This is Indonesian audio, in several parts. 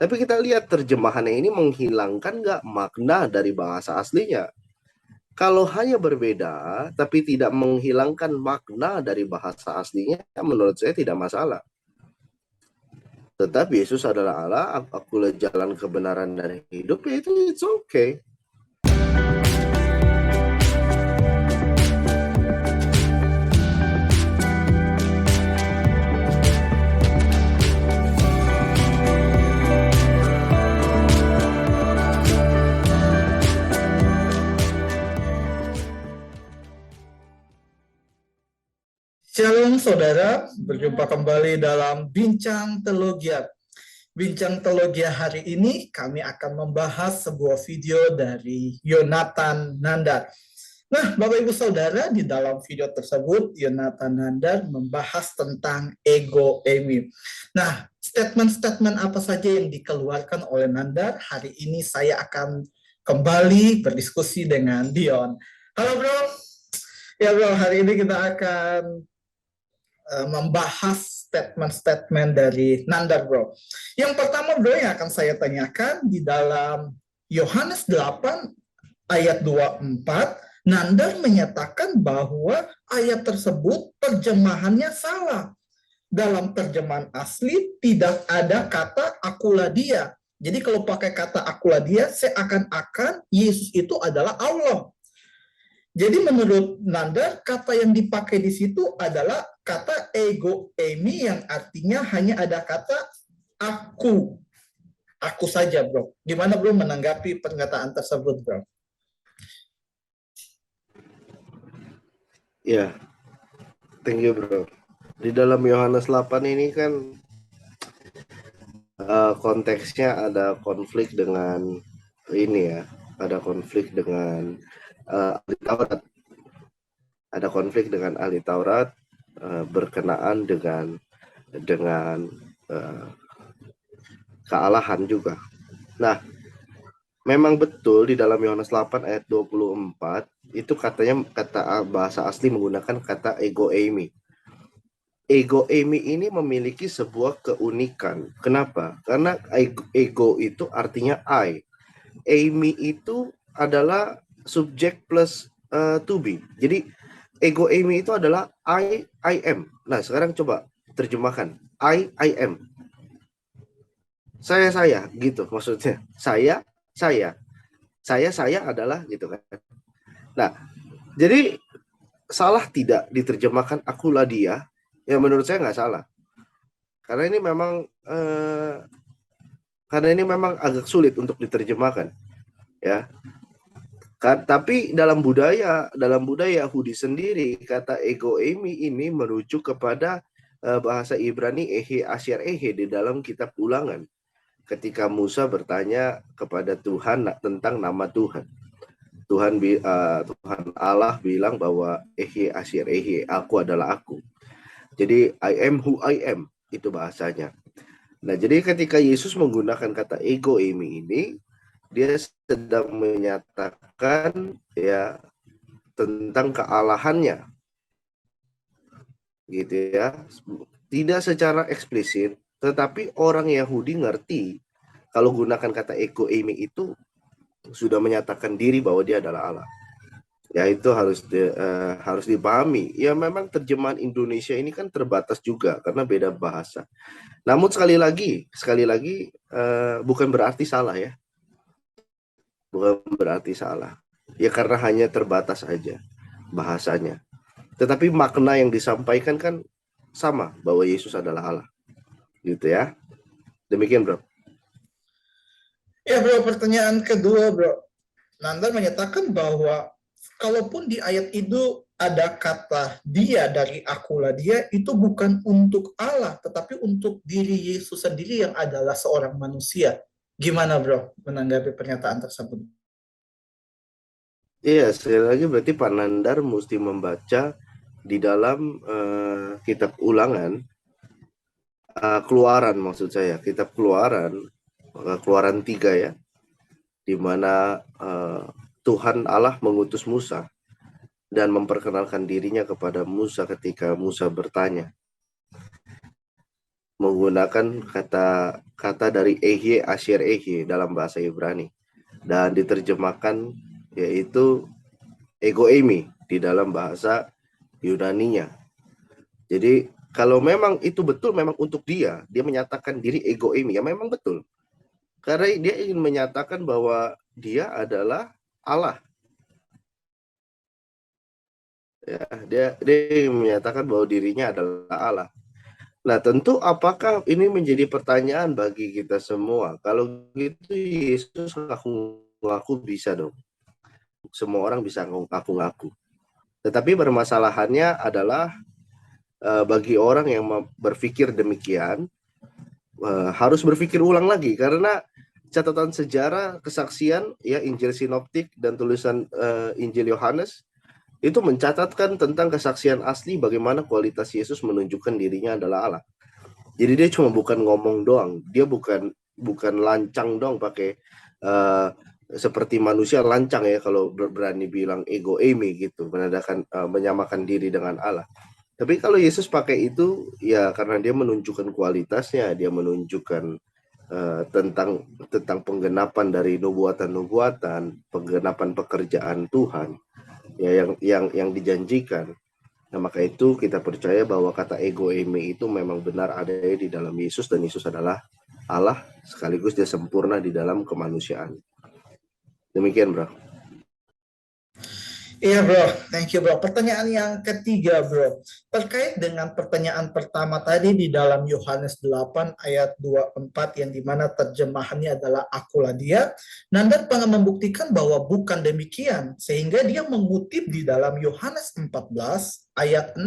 Tapi kita lihat terjemahannya ini menghilangkan nggak makna dari bahasa aslinya. Kalau hanya berbeda, tapi tidak menghilangkan makna dari bahasa aslinya, menurut saya tidak masalah. Tetap Yesus adalah Allah, akulah jalan kebenaran dan hidup, ya itu it's okay. Shalom saudara, berjumpa kembali dalam Bincang Teologia. Bincang Teologia hari ini kami akan membahas sebuah video dari Yonathan Nandar. Nah, Bapak Ibu Saudara, di dalam video tersebut Yonathan Nandar membahas tentang ego eimi. Nah, statement-statement apa saja yang dikeluarkan oleh Nandar? Hari ini saya akan kembali berdiskusi dengan Dion. Halo bro. Ya bro, hari ini kita akan membahas statement-statement dari Nandar bro. Yang pertama bro yang akan saya tanyakan di dalam Yohanes 8 ayat 24, Nandar menyatakan bahwa ayat tersebut terjemahannya salah. Dalam terjemahan asli tidak ada kata akulah dia. Jadi kalau pakai kata akulah dia, seakan-akan Yesus itu adalah Allah. Jadi menurut Nandar, kata yang dipakai di situ adalah kata ego eimi yang artinya hanya ada kata aku. Aku saja, bro. Gimana, bro, menanggapi pernyataan tersebut, bro? Ya, thank you, bro. Di dalam Yohanes 8 ini kan konteksnya ada konflik dengan ini ya, ada konflik dengan ahli Taurat. Ada konflik dengan ahli Taurat berkenaan dengan kealahan juga. Nah, memang betul di dalam Yohanes 8 ayat 24 itu katanya kata bahasa asli menggunakan kata ego eimi. Ego eimi ini memiliki sebuah keunikan. Kenapa? Karena ego itu artinya I. Eimi itu adalah subjek plus to be. Jadi ego eimi itu adalah I am. Nah, sekarang coba terjemahkan. I am. Saya gitu maksudnya. Saya adalah gitu kan. Nah, jadi salah tidak diterjemahkan akulah dia? Ya menurut saya nggak salah. Karena ini memang agak sulit untuk diterjemahkan, ya. Tapi dalam budaya Yahudi sendiri, kata ego eimi ini merujuk kepada bahasa Ibrani ehe asyar ehe di dalam kitab Ulangan. Ketika Musa bertanya kepada Tuhan tentang nama Tuhan. Tuhan Allah bilang bahwa ehe asyar ehe, aku adalah aku. Jadi I am who I am, itu bahasanya. Nah, jadi ketika Yesus menggunakan kata ego eimi ini, dia sedang menyatakan ya tentang kealahannya, gitu ya. Tidak secara eksplisit, tetapi orang Yahudi ngerti kalau gunakan kata ego eimi itu sudah menyatakan diri bahwa dia adalah Allah. Ya itu harus dipahami. Ya memang terjemahan Indonesia ini kan terbatas juga karena beda bahasa. Namun sekali lagi bukan berarti salah ya. Bukan berarti salah. Ya karena hanya terbatas aja bahasanya. Tetapi makna yang disampaikan kan sama, bahwa Yesus adalah Allah. Gitu ya. Demikian, bro. Ya, bro, pertanyaan kedua, bro. Nandar menyatakan bahwa kalaupun di ayat itu ada kata dia dari akulah dia, itu bukan untuk Allah, tetapi untuk diri Yesus sendiri yang adalah seorang manusia. Gimana, bro, menanggapi pernyataan tersebut? Iya, sekali lagi berarti Pak Nandar mesti membaca di dalam kitab Ulangan, Keluaran maksud saya, kitab Keluaran 3 ya, di mana Tuhan Allah mengutus Musa dan memperkenalkan dirinya kepada Musa ketika Musa bertanya. menggunakan kata dari ehye, asher ehye dalam bahasa Ibrani, dan diterjemahkan yaitu ego eimi di dalam bahasa Yunaninya. Jadi kalau memang itu betul, memang untuk dia menyatakan diri ego eimi, ya memang betul. Karena dia ingin menyatakan bahwa dia adalah Allah. Ya, dia ingin menyatakan bahwa dirinya adalah Allah. Nah, tentu apakah ini menjadi pertanyaan bagi kita semua? Kalau gitu Yesus ngaku-ngaku bisa dong. Semua orang bisa ngaku-ngaku. Tetapi permasalahannya adalah bagi orang yang berpikir demikian, harus berpikir ulang lagi, karena catatan sejarah, kesaksian, ya Injil Sinoptik dan tulisan Injil Yohanes itu mencatatkan tentang kesaksian asli bagaimana kualitas Yesus menunjukkan dirinya adalah Allah. Jadi dia cuma bukan ngomong doang, dia bukan lancang dong pakai seperti manusia lancang ya kalau berani bilang ego eimi gitu, menyamakan diri dengan Allah. Tapi kalau Yesus pakai itu ya karena dia menunjukkan kualitasnya, dia menunjukkan tentang penggenapan dari nubuatan-nubuatan, penggenapan pekerjaan Tuhan ya yang dijanjikan. Nah, maka itu kita percaya bahwa kata ego eimi itu memang benar ada di dalam Yesus, dan Yesus adalah Allah sekaligus dia sempurna di dalam kemanusiaan. Demikian, Bro. Iya bro, thank you bro. Pertanyaan yang ketiga bro, terkait dengan pertanyaan pertama tadi di dalam Yohanes 8 ayat 24 yang dimana terjemahannya adalah akulah dia, Nanda pernah membuktikan bahwa bukan demikian, sehingga dia mengutip di dalam Yohanes 14 ayat 6.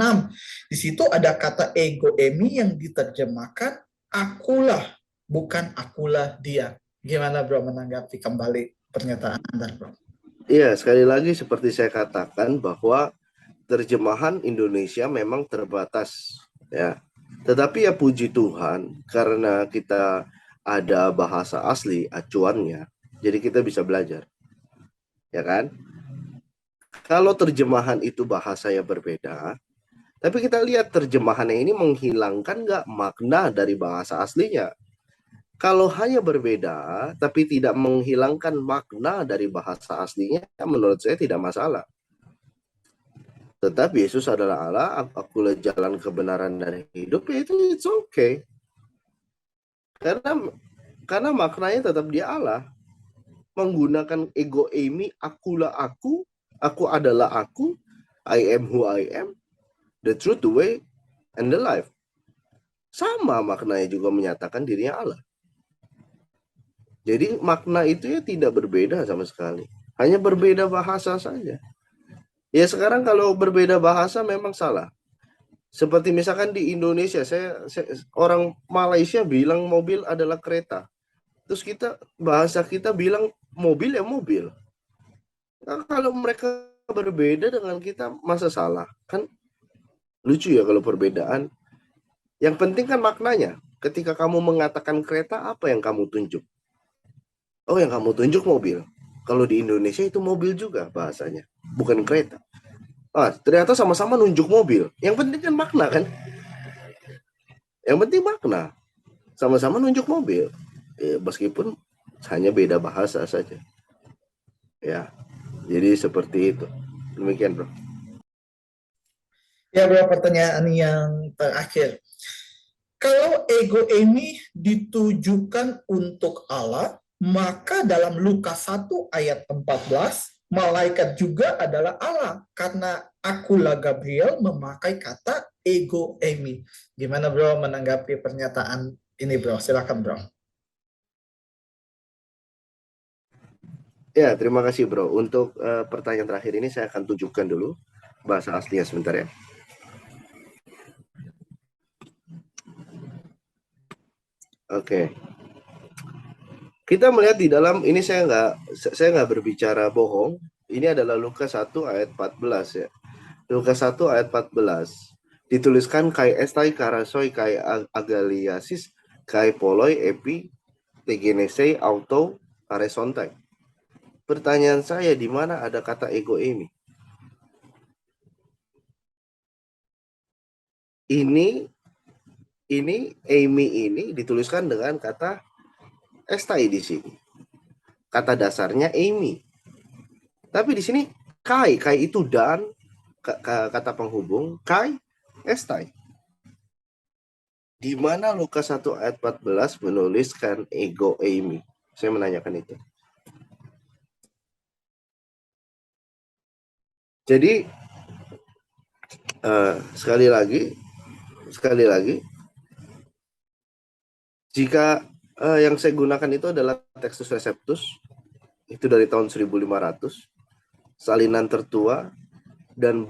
Di situ ada kata ego emi yang diterjemahkan akulah, bukan akulah dia. Gimana bro menanggapi kembali pernyataan Anda bro? Iya, sekali lagi seperti saya katakan bahwa terjemahan Indonesia memang terbatas ya. Tetapi ya puji Tuhan karena kita ada bahasa asli acuannya, jadi kita bisa belajar. Ya kan? Kalau terjemahan itu bahasanya berbeda, tapi kita lihat terjemahannya ini menghilangkan nggak makna dari bahasa aslinya. Kalau hanya berbeda, tapi tidak menghilangkan makna dari bahasa aslinya, menurut saya tidak masalah. Tetapi Yesus adalah Allah, akulah jalan kebenaran dan hidup, ya itu it's okay. Karena maknanya tetap dia Allah. Menggunakan ego eimi, akulah aku adalah aku, I am who I am, the truth, the way, and the life. Sama maknanya juga menyatakan dirinya Allah. Jadi makna itu ya tidak berbeda sama sekali. Hanya berbeda bahasa saja. Ya sekarang kalau berbeda bahasa memang salah. Seperti misalkan di Indonesia, orang Malaysia bilang mobil adalah kereta. Terus bahasa kita bilang mobil ya mobil. Nah, kalau mereka berbeda dengan kita, masa salah? Kan lucu ya kalau perbedaan. Yang penting kan maknanya. Ketika kamu mengatakan kereta, apa yang kamu tunjuk? Oh, yang kamu tunjuk mobil. Kalau di Indonesia itu mobil juga bahasanya, bukan kereta. Ternyata sama-sama nunjuk mobil. Yang penting kan makna kan? Yang penting makna. Sama-sama nunjuk mobil. Meskipun hanya beda bahasa saja. Ya, jadi seperti itu. Demikian, Bro. Ya bro, pertanyaan yang terakhir. Kalau ego ini ditujukan untuk Allah, maka dalam Lukas 1 ayat 14, malaikat juga adalah Allah. Karena akulah Gabriel memakai kata ego emi. Gimana bro menanggapi pernyataan ini bro? Silakan bro. Ya, terima kasih, Bro. Untuk pertanyaan terakhir ini saya akan tunjukkan dulu bahasa aslinya sebentar ya. Oke. Kita melihat di dalam ini, saya nggak berbicara bohong. Ini adalah Lukas 1 ayat 14 ya. Lukas 1 ayat 14. Dituliskan kai estai karasoi kai agaliasis kai poloi epi tegenesei auto aresontai. Pertanyaan saya, di mana ada kata ego ini? Ini ini Amy ini dituliskan dengan kata estai di sini. Kata dasarnya Amy. Tapi di sini kai itu dan kata penghubung kai estai. Di mana Lukas 1 ayat 14 menuliskan ego Amy? Saya menanyakan itu. Jadi sekali lagi, jika yang saya gunakan itu adalah Textus Receptus, itu dari tahun 1500, salinan tertua, dan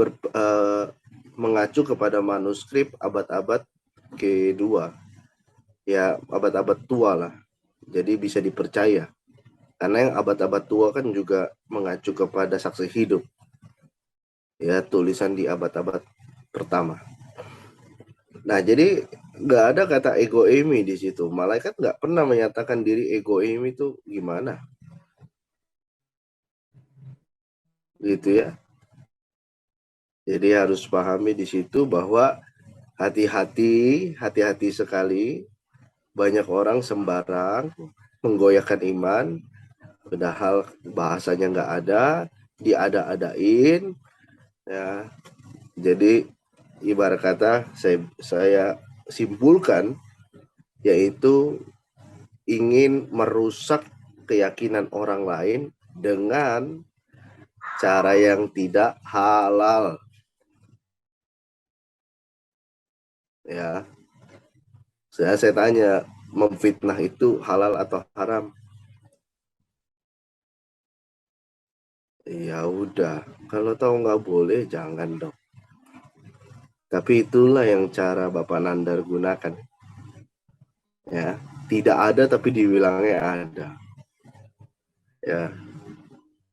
mengacu kepada manuskrip abad-abad kedua, ya abad-abad tua lah, jadi bisa dipercaya. Karena yang abad-abad tua kan juga mengacu kepada saksi hidup, ya tulisan di abad-abad pertama. Nah, jadi nggak ada kata ego eimi di situ. Malaikat nggak pernah menyatakan diri ego eimi itu gimana, gitu ya. Jadi harus pahami di situ bahwa hati-hati sekali. Banyak orang sembarang menggoyahkan iman, padahal bahasanya nggak ada, diada-adain, ya. Jadi ibarat kata saya simpulkan, yaitu ingin merusak keyakinan orang lain dengan cara yang tidak halal, ya. Saya tanya, memfitnah itu halal atau haram? Ya udah, kalau tahu nggak boleh jangan dong. Tapi itulah yang cara Bapak Nandar gunakan, ya. Tidak ada tapi dibilangnya ada, ya.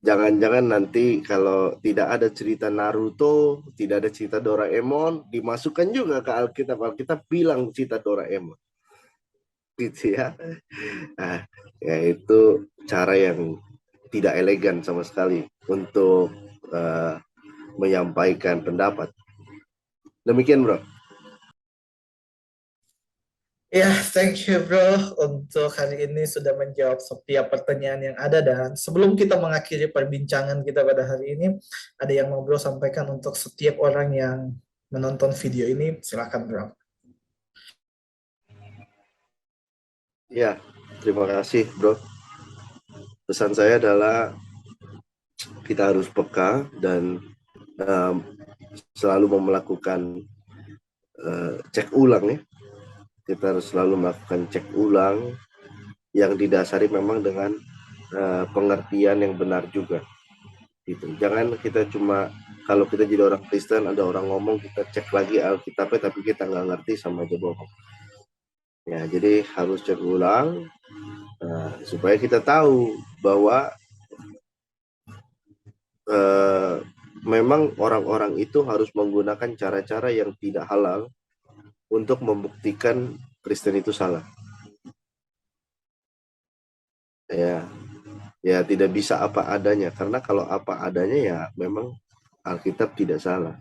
Jangan-jangan nanti kalau tidak ada cerita Naruto, tidak ada cerita Doraemon, dimasukkan juga ke Alkitab. Alkitab bilang cerita Doraemon, gitu ya. Nah, ya itu cara yang tidak elegan sama sekali untuk menyampaikan pendapat. Demikian, bro. Ya, thank you bro untuk hari ini sudah menjawab setiap pertanyaan yang ada. Dan sebelum kita mengakhiri perbincangan kita pada hari ini, ada yang mau bro sampaikan untuk setiap orang yang menonton video ini? Silakan bro. Ya, terima kasih bro. Pesan saya adalah kita harus peka dan selalu melakukan cek ulang, ya. Kita harus selalu melakukan cek ulang yang didasari memang dengan pengertian yang benar juga. Gitu. Jangan kita cuma, kalau kita jadi orang Kristen, ada orang ngomong, kita cek lagi Alkitabnya tapi kita nggak ngerti, sama aja bohong. Ya, jadi harus cek ulang supaya kita tahu bahwa memang orang-orang itu harus menggunakan cara-cara yang tidak halal untuk membuktikan Kristen itu salah. Ya tidak bisa apa adanya, karena kalau apa adanya ya memang Alkitab tidak salah.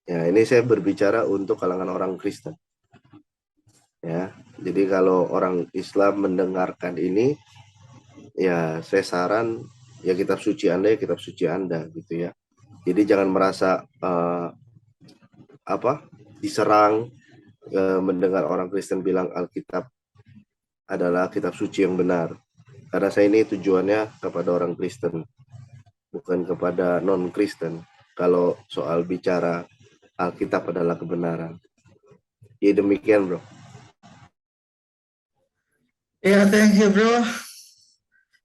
Ya, ini saya berbicara untuk kalangan orang Kristen. Ya, jadi kalau orang Islam mendengarkan ini, ya saya saran, ya kitab suci Anda ya kitab suci Anda, gitu ya. Jadi jangan merasa diserang mendengar orang Kristen bilang Alkitab adalah kitab suci yang benar. Karena saya ini tujuannya kepada orang Kristen, bukan kepada non-Kristen. Kalau soal bicara Alkitab adalah kebenaran. Ya demikian bro. Ya, thank you bro.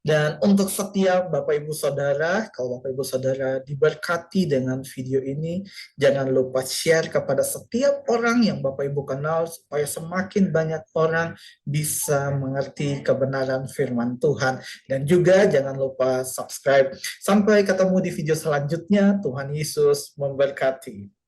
Dan untuk setiap Bapak Ibu Saudara, kalau Bapak Ibu Saudara diberkati dengan video ini, jangan lupa share kepada setiap orang yang Bapak Ibu kenal, supaya semakin banyak orang bisa mengerti kebenaran firman Tuhan. Dan juga jangan lupa subscribe. Sampai ketemu di video selanjutnya. Tuhan Yesus memberkati.